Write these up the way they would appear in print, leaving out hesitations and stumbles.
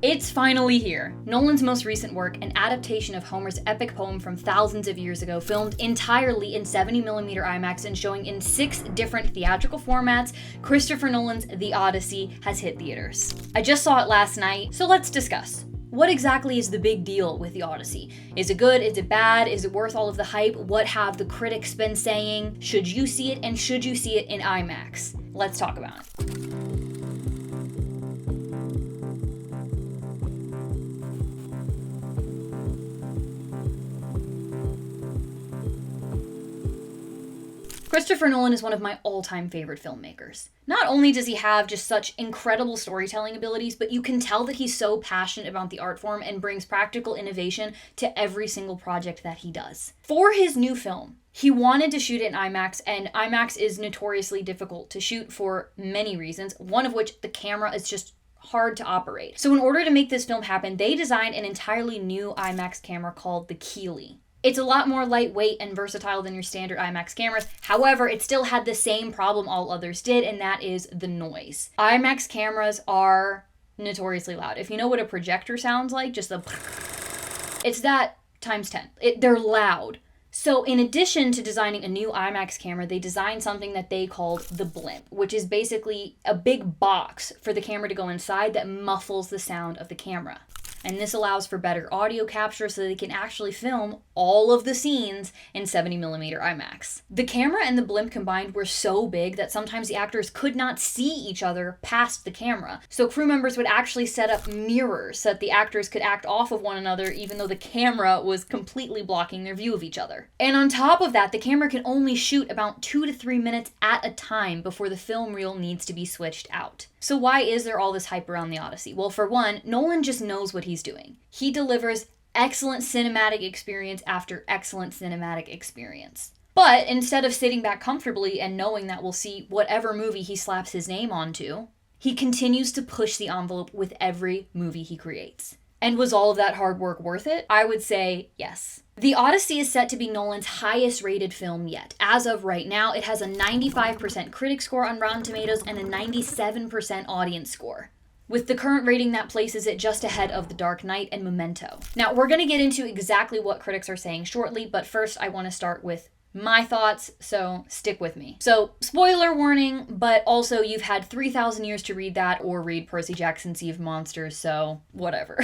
It's finally here. Nolan's most recent work, an adaptation of Homer's epic poem from thousands of years ago, filmed entirely in 70mm IMAX and showing in 6 different theatrical formats, Christopher Nolan's The Odyssey has hit theaters. I just saw it last night, so let's discuss. What exactly is the big deal with The Odyssey? Is it good? Is it bad? Is it worth all of the hype? What have the critics been saying? Should you see it, and should you see it in IMAX? Let's talk about it. Christopher Nolan is one of my all-time favorite filmmakers. Not only does he have just such incredible storytelling abilities, but you can tell that he's so passionate about the art form and brings practical innovation to every single project that he does. For his new film, he wanted to shoot it in IMAX, and IMAX is notoriously difficult to shoot for many reasons, one of which the camera is just hard to operate. So in order to make this film happen, they designed an entirely new IMAX camera called the Keeley. It's a lot more lightweight and versatile than your standard IMAX cameras. However, it still had the same problem all others did, and that is the noise. IMAX cameras are notoriously loud. If you know what a projector sounds like, just the... it's that times 10. They're loud. So in addition to designing a new IMAX camera, they designed something that they called the blimp, which is basically a big box for the camera to go inside that muffles the sound of the camera. And this allows for better audio capture so they can actually film all of the scenes in 70mm IMAX. The camera and the blimp combined were so big that sometimes the actors could not see each other past the camera. So crew members would actually set up mirrors so that the actors could act off of one another even though the camera was completely blocking their view of each other. And on top of that, the camera can only shoot about 2 to 3 minutes at a time before the film reel needs to be switched out. So why is there all this hype around the Odyssey? Well, for one, Nolan just knows what he's doing. He delivers excellent cinematic experience after excellent cinematic experience. But instead of sitting back comfortably and knowing that we'll see whatever movie he slaps his name onto, he continues to push the envelope with every movie he creates. And was all of that hard work worth it? I would say yes. The Odyssey is set to be Nolan's highest rated film yet. As of right now, it has a 95% critic score on Rotten Tomatoes and a 97% audience score. With the current rating, that places it just ahead of The Dark Knight and Memento. Now, we're going to get into exactly what critics are saying shortly, but first I want to start with my thoughts, so stick with me. So, spoiler warning, but also you've had 3,000 years to read that or read Percy Jackson's Sea of Monsters, so whatever.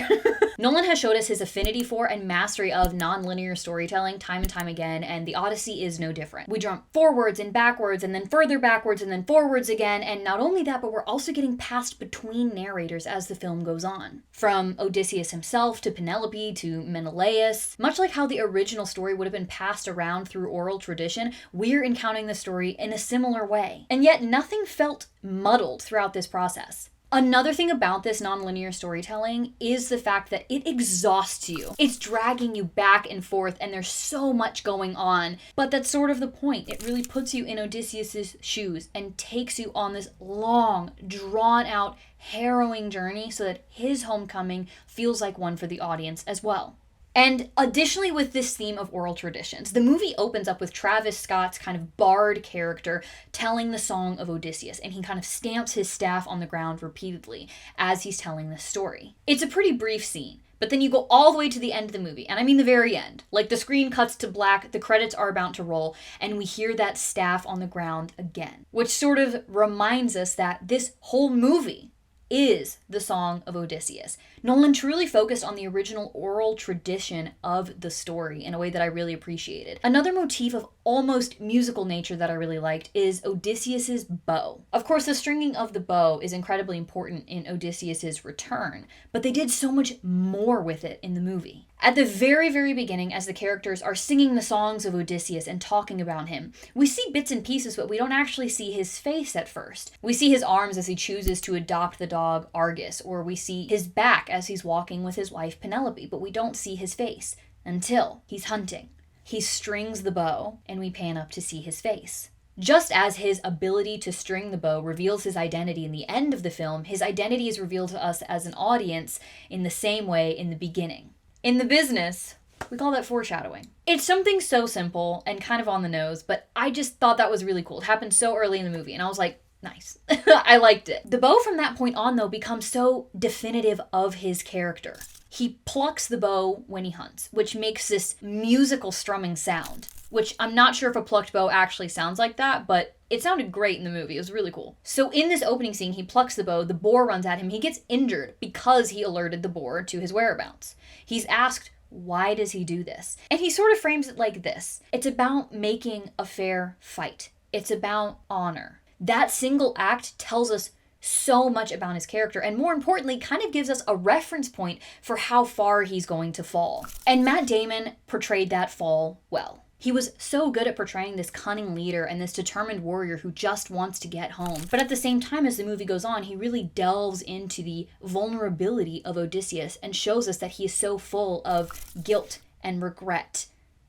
Nolan has showed us his affinity for and mastery of non-linear storytelling time and time again, and The Odyssey is no different. We jump forwards and backwards and then further backwards and then forwards again, and not only that, but we're also getting passed between narrators as the film goes on. From Odysseus himself to Penelope to Menelaus, much like how the original story would have been passed around through oral tradition, we're encountering the story in a similar way. And yet nothing felt muddled throughout this process. Another thing about this nonlinear storytelling is the fact that it exhausts you. It's dragging you back and forth, and there's so much going on. But that's sort of the point. It really puts you in Odysseus' shoes and takes you on this long, drawn-out, harrowing journey so that his homecoming feels like one for the audience as well. And additionally, with this theme of oral traditions, the movie opens up with Travis Scott's kind of bard character telling the song of Odysseus, and he kind of stamps his staff on the ground repeatedly as he's telling this story. It's a pretty brief scene, but then you go all the way to the end of the movie, and I mean the very end. Like, the screen cuts to black, the credits are about to roll, and we hear that staff on the ground again, which sort of reminds us that this whole movie is the Song of Odysseus. Nolan truly focused on the original oral tradition of the story in a way that I really appreciated. Another motif of almost musical nature that I really liked is Odysseus's bow. Of course, the stringing of the bow is incredibly important in Odysseus's return, but they did so much more with it in the movie. At the very, very beginning, as the characters are singing the songs of Odysseus and talking about him, we see bits and pieces, but we don't actually see his face at first. We see his arms as he chooses to adopt the dog Argus, or we see his back as he's walking with his wife Penelope, but we don't see his face until he's hunting. He strings the bow, and we pan up to see his face. Just as his ability to string the bow reveals his identity in the end of the film, his identity is revealed to us as an audience in the same way in the beginning. In the business, we call that foreshadowing. It's something so simple and kind of on the nose, but I just thought that was really cool. It happened so early in the movie, and I was like, Nice. I liked it. The bow from that point on, though, becomes so definitive of his character. He plucks the bow when he hunts, which makes this musical strumming sound, which I'm not sure if a plucked bow actually sounds like that, but it sounded great in the movie. It was really cool. So in this opening scene, he plucks the bow, the boar runs at him, he gets injured because he alerted the boar to his whereabouts. He's asked, why does he do this? And he sort of frames it like this. It's about making a fair fight. It's about honor. That single act tells us so much about his character, and more importantly, kind of gives us a reference point for how far he's going to fall. And Matt Damon portrayed that fall well. He was so good at portraying this cunning leader and this determined warrior who just wants to get home. But at the same time, as the movie goes on, he really delves into the vulnerability of Odysseus and shows us that he is so full of guilt and regret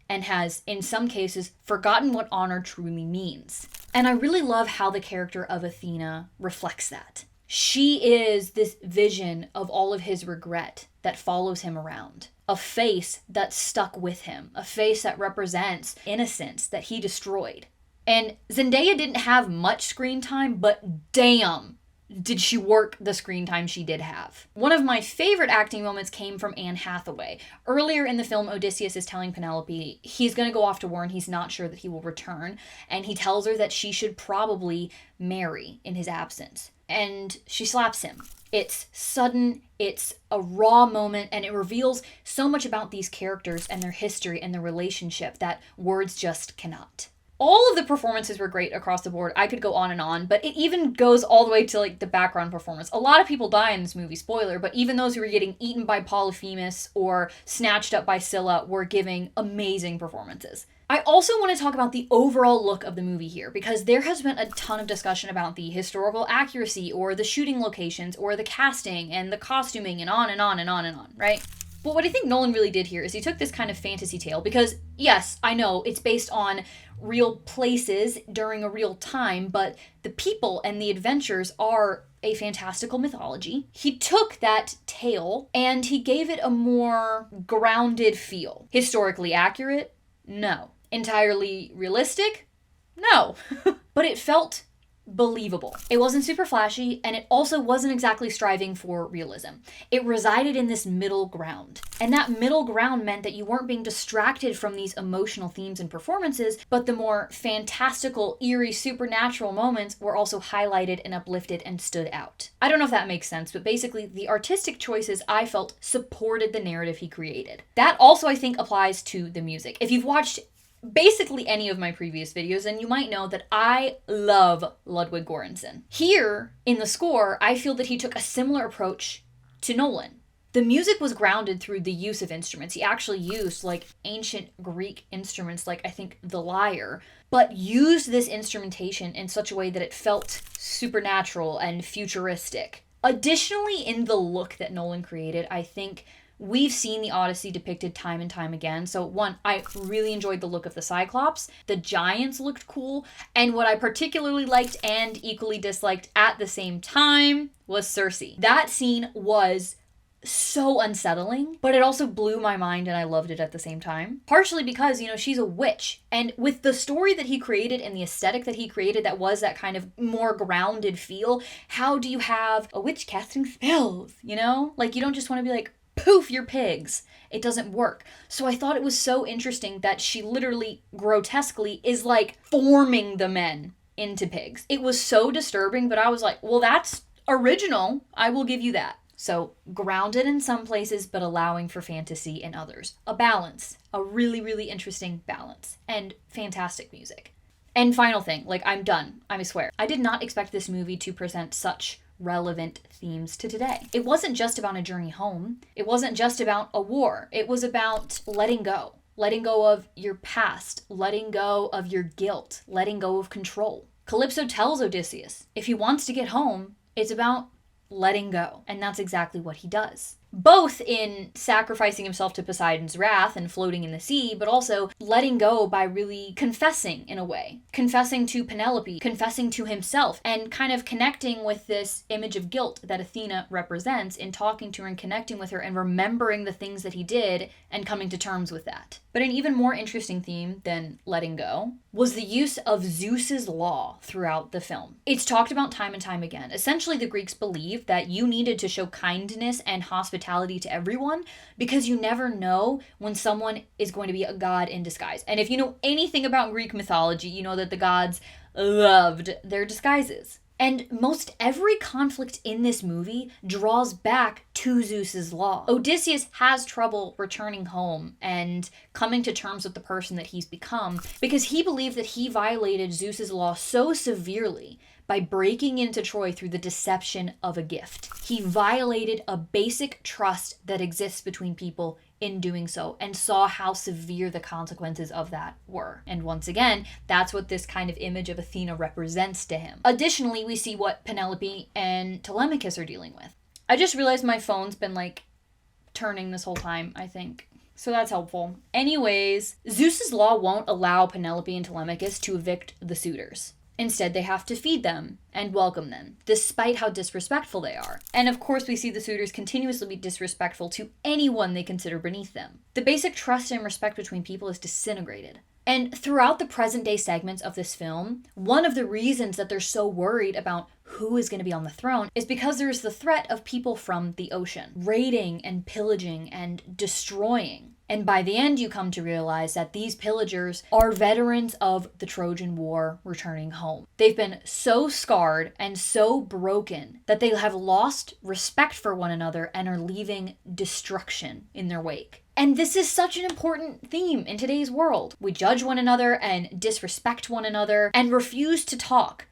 and has, in some cases, forgotten what honor truly means. And I really love how the character of Athena reflects that. She is this vision of all of his regret that follows him around. A face that's stuck with him. A face that represents innocence that he destroyed. And Zendaya didn't have much screen time, but damn, did she work the screen time she did have. One of my favorite acting moments came from Anne Hathaway. Earlier in the film, Odysseus is telling Penelope he's going to go off to war and he's not sure that he will return. And he tells her that she should probably marry in his absence. And she slaps him. It's sudden, it's a raw moment, and it reveals so much about these characters and their history and their relationship that words just cannot. All of the performances were great across the board. I could go on, but it even goes all the way to like the background performance. A lot of people die in this movie, spoiler, but even those who were getting eaten by Polyphemus or snatched up by Scylla were giving amazing performances. I also want to talk about the overall look of the movie here, because there has been a ton of discussion about the historical accuracy or the shooting locations or the casting and the costuming and on and on and on and on, right? But what I think Nolan really did here is he took this kind of fantasy tale, because yes, I know it's based on real places during a real time, but the people and the adventures are a fantastical mythology. He took that tale and he gave it a more grounded feel. Historically accurate? No. Entirely realistic? No. But it felt believable. It wasn't super flashy, and it also wasn't exactly striving for realism. It resided in this middle ground. And that middle ground meant that you weren't being distracted from these emotional themes and performances, but the more fantastical, eerie, supernatural moments were also highlighted and uplifted and stood out. I don't know if that makes sense, but basically the artistic choices I felt supported the narrative he created. That also I think applies to the music. If you've watched basically any of my previous videos, and you might know that I love Ludwig Göransson. Here, in the score, I feel that he took a similar approach to Nolan. The music was grounded through the use of instruments. He actually used like ancient Greek instruments, like I think the lyre, but used this instrumentation in such a way that it felt supernatural and futuristic. Additionally, in the look that Nolan created, I think we've seen the Odyssey depicted time and time again. So one, I really enjoyed the look of the Cyclops. The giants looked cool. And what I particularly liked and equally disliked at the same time was Circe. That scene was so unsettling, but it also blew my mind and I loved it at the same time. Partially because, she's a witch. And with the story that he created and the aesthetic that he created that was that kind of more grounded feel, how do you have a witch casting spells, Like, you don't just want to be like, poof, you're pigs. It doesn't work. So I thought it was so interesting that she literally, grotesquely, is like forming the men into pigs. It was so disturbing, but I was like, well, that's original. I will give you that. So grounded in some places, but allowing for fantasy in others. A balance. A really, really interesting balance. And fantastic music. And final thing, I'm done. I swear. I did not expect this movie to present such relevant themes to today. It wasn't just about a journey home. It wasn't just about a war. It was about letting go. Letting go of your past. Letting go of your guilt. Letting go of control. Calypso tells Odysseus, if he wants to get home, it's about letting go. And that's exactly what he does. both in sacrificing himself to Poseidon's wrath and floating in the sea, but also letting go by really confessing in a way. Confessing to Penelope, confessing to himself, and kind of connecting with this image of guilt that Athena represents in talking to her and connecting with her and remembering the things that he did and coming to terms with that. But an even more interesting theme than letting go was the use of Zeus's law throughout the film. It's talked about time and time again. Essentially, the Greeks believed that you needed to show kindness and hospitality to everyone because you never know when someone is going to be a god in disguise. And if you know anything about Greek mythology, you know that the gods loved their disguises. And most every conflict in this movie draws back to Zeus's law. Odysseus has trouble returning home and coming to terms with the person that he's become because he believed that he violated Zeus's law so severely by breaking into Troy through the deception of a gift. He violated a basic trust that exists between people in doing so and saw how severe the consequences of that were. And once again, that's what this kind of image of Athena represents to him. Additionally, we see what Penelope and Telemachus are dealing with. I just realized my phone's been turning this whole time, I think. So that's helpful. Anyways, Zeus's law won't allow Penelope and Telemachus to evict the suitors. Instead, they have to feed them and welcome them, despite how disrespectful they are. And of course, we see the suitors continuously be disrespectful to anyone they consider beneath them. The basic trust and respect between people is disintegrated. And throughout the present-day segments of this film, one of the reasons that they're so worried about who is going to be on the throne is because there's the threat of people from the ocean, raiding and pillaging and destroying. And by the end, you come to realize that these pillagers are veterans of the Trojan War returning home. They've been so scarred and so broken that they have lost respect for one another and are leaving destruction in their wake. And this is such an important theme in today's world. We judge one another and disrespect one another and refuse to talk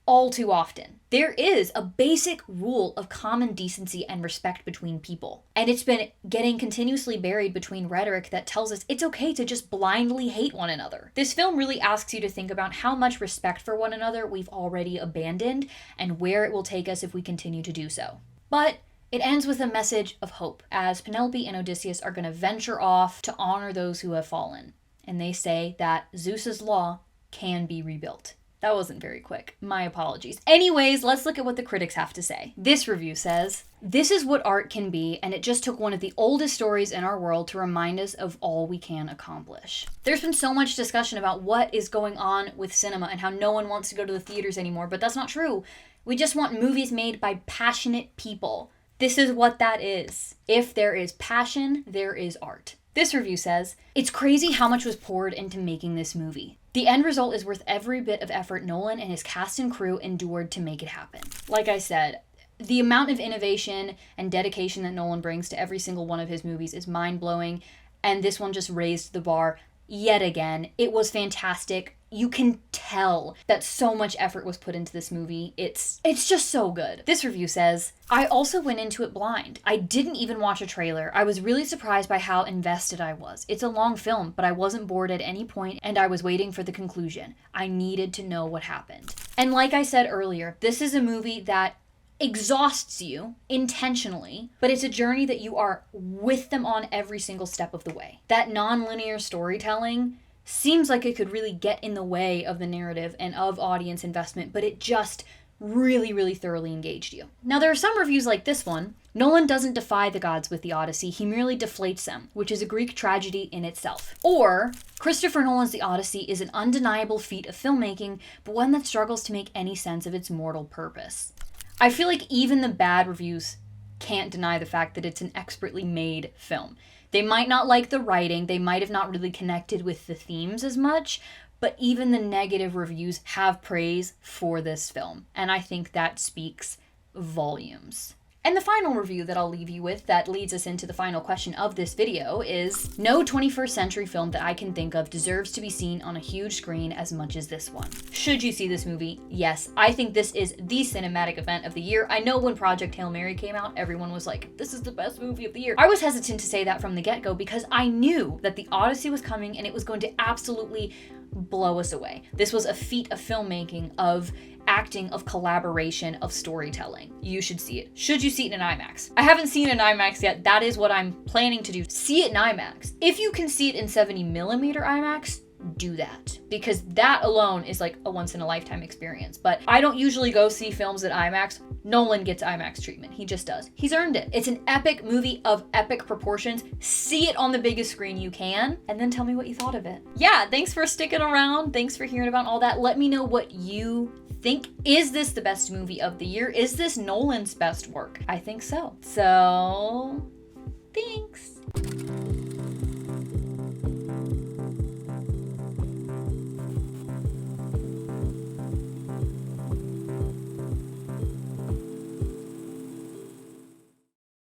all too often. There is a basic rule of common decency and respect between people. And it's been getting continuously buried between rhetoric that tells us it's okay to just blindly hate one another. This film really asks you to think about how much respect for one another we've already abandoned and where it will take us if we continue to do so. But it ends with a message of hope, as Penelope and Odysseus are going to venture off to honor those who have fallen. And they say that Zeus's law can be rebuilt. That wasn't very quick. My apologies. Anyways, let's look at what the critics have to say. This review says, "This is what art can be, and it just took one of the oldest stories in our world to remind us of all we can accomplish." There's been so much discussion about what is going on with cinema and how no one wants to go to the theaters anymore, but that's not true. We just want movies made by passionate people. This is what that is. If there is passion, there is art. This review says, "It's crazy how much was poured into making this movie. The end result is worth every bit of effort Nolan and his cast and crew endured to make it happen." Like I said, the amount of innovation and dedication that Nolan brings to every single one of his movies is mind-blowing, and this one just raised the bar yet again. It was fantastic. You can tell that so much effort was put into this movie. It's just so good. This review says, "I also went into it blind. I didn't even watch a trailer. I was really surprised by how invested I was. It's a long film, but I wasn't bored at any point, and I was waiting for the conclusion. I needed to know what happened." And like I said earlier, this is a movie that exhausts you intentionally, but it's a journey that you are with them on every single step of the way. That non-linear storytelling seems like it could really get in the way of the narrative and of audience investment, but it just really, really thoroughly engaged you. Now, there are some reviews like this one. Nolan doesn't defy the gods with the Odyssey, he merely deflates them, which is a Greek tragedy in itself. Or, Christopher Nolan's The Odyssey is an undeniable feat of filmmaking, but one that struggles to make any sense of its mortal purpose. I feel like even the bad reviews can't deny the fact that it's an expertly made film. They might not like the writing, they might have not really connected with the themes as much, but even the negative reviews have praise for this film, and I think that speaks volumes. And the final review that I'll leave you with that leads us into the final question of this video is, "No 21st century film that I can think of deserves to be seen on a huge screen as much as this one." Should you see this movie? Yes. I think this is the cinematic event of the year. I know when Project Hail Mary came out, everyone was like, this is the best movie of the year. I was hesitant to say that from the get-go because I knew that The Odyssey was coming and it was going to absolutely blow us away. This was a feat of filmmaking, of acting, of collaboration, of storytelling. You should see it. Should you see it in IMAX? I haven't seen it in IMAX yet. That is what I'm planning to do. See it in IMAX. If you can see it in 70mm IMAX, do that, because that alone is like a once in a lifetime experience. But I don't usually go see films at IMAX. Nolan gets IMAX treatment. He just does. He's earned it. It's an epic movie of epic proportions. See it on the biggest screen you can, and then tell me what you thought of it. Yeah, thanks for sticking around. Thanks for hearing about all that. Let me know what you think. Is this the best movie of the year? Is this Nolan's best work? I think so. So